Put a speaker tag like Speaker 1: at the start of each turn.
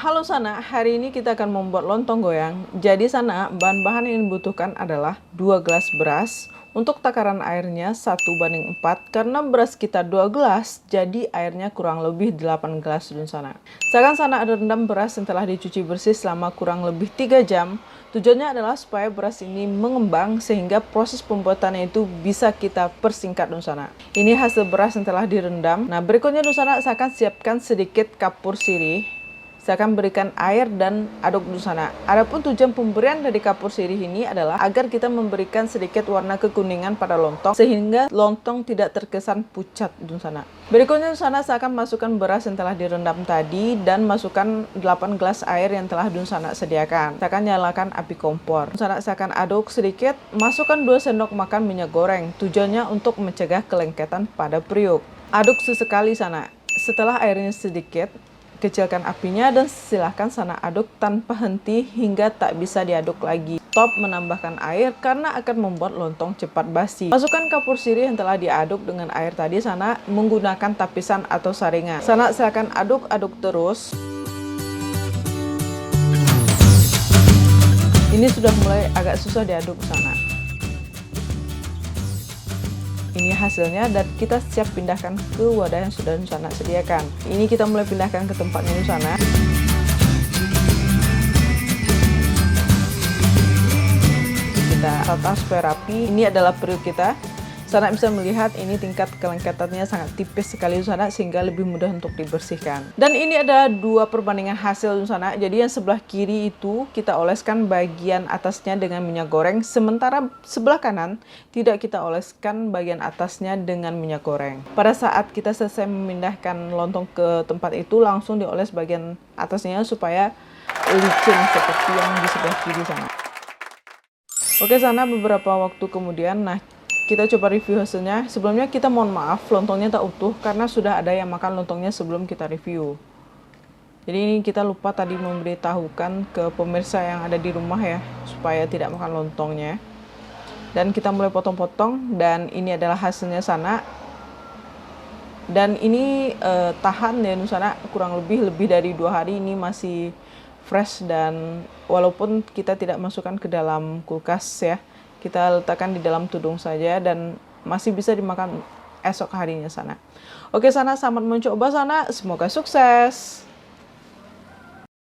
Speaker 1: Halo Sana, hari ini kita akan membuat lontong goyang. Jadi Sana, bahan-bahan yang dibutuhkan adalah 2 gelas beras. Untuk takaran airnya 1:4. Karena beras kita 2 gelas, jadi airnya kurang lebih 8 gelas dun Sana. Sekarang Sana ada rendam beras yang telah dicuci bersih selama kurang lebih 3 jam. Tujuannya adalah supaya beras ini mengembang sehingga proses pembuatannya itu bisa kita persingkat dun Sana. Ini hasil beras yang telah direndam. Nah, berikutnya dun Sana, saya akan siapkan sedikit kapur sirih. Saya akan berikan air dan aduk dulu sana. Adapun tujuan pemberian dari kapur sirih ini adalah agar kita memberikan sedikit warna kekuningan pada lontong sehingga lontong tidak terkesan pucat dulu sana. Berikutnya dulu sana saya akan masukkan beras yang telah direndam tadi dan masukkan 8 gelas air yang telah dulu sana sediakan. Saya akan nyalakan api kompor. Dulu sana saya akan aduk sedikit, masukkan 2 sendok makan minyak goreng. Tujuannya untuk mencegah kelengketan pada periuk. Aduk sesekali sana. Setelah airnya sedikit, kecilkan apinya dan silahkan Sana aduk tanpa henti hingga tak bisa diaduk lagi. Stop menambahkan air karena akan membuat lontong cepat basi. Masukkan kapur sirih yang telah diaduk dengan air tadi Sana menggunakan tapisan atau saringan. Sana silakan aduk-aduk terus. Ini sudah mulai agak susah diaduk Sana. Ini hasilnya dan kita siap pindahkan ke wadah yang sudah Sana sediakan. Ini kita mulai pindahkan ke tempatnya Sana. Kita tata supaya rapi. Ini adalah periuk kita. Sana bisa melihat ini tingkat kelengketannya sangat tipis sekali Sana sehingga lebih mudah untuk dibersihkan. Dan ini ada 2 perbandingan hasil Sana. Jadi yang sebelah kiri itu kita oleskan bagian atasnya dengan minyak goreng, sementara sebelah kanan tidak kita oleskan bagian atasnya dengan minyak goreng. Pada saat kita selesai memindahkan lontong ke tempat itu langsung dioles bagian atasnya supaya licin seperti yang di sebelah kiri sana. Oke Sana, beberapa waktu kemudian, kita coba review hasilnya. Sebelumnya kita mohon maaf lontongnya tak utuh karena sudah ada yang makan lontongnya sebelum kita review. Jadi ini kita lupa tadi memberitahukan ke pemirsa yang ada di rumah ya, supaya tidak makan lontongnya. Dan kita mulai potong-potong dan ini adalah hasilnya Sana. Dan ini tahan ya Sana kurang lebih dari 2 hari, ini masih fresh dan walaupun kita tidak masukkan ke dalam kulkas ya. Kita letakkan di dalam tudung saja dan masih bisa dimakan esok harinya Sana. Oke Sana, selamat mencoba Sana, semoga sukses.